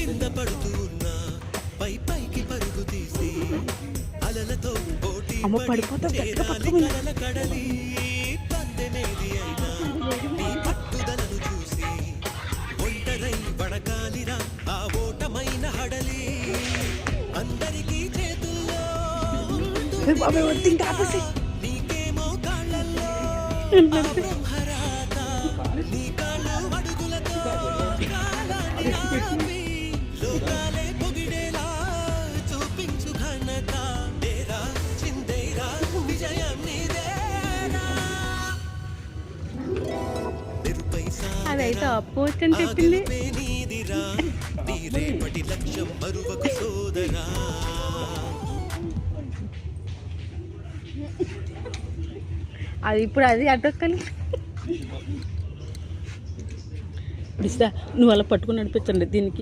కింద పడుతూ ఉన్నా పై పైకి పరుగు తీసి అలలతో పోటీ చేరాలి కలల కడలి పందెమేది అయినా నీ పట్టుదలను చూసి ఒంటరై వడకాలిరా ఆ ఓటమైన హడలి అందరికీ చేతుల్లో నీకేమో కాళ్ళల్లో ఆ బ్రహ్మరాత నీ కాళ్ళు అడుగులతో కాలాన్ని ఆపి లోకాలే పొగిడేలా చూపించు ఘనత డేరా చిందేరా విజయం నీదేరా నిరుపైసా అదైతే అపోస్ట్ అని చెప్పింది. నీదిరా నీ రేపటి లక్ష్యం మరువకు సోదరా. అది ఇప్పుడు అది అటొక్కని నువ్వు అలా పట్టుకుని నడిపించండి దీనికి.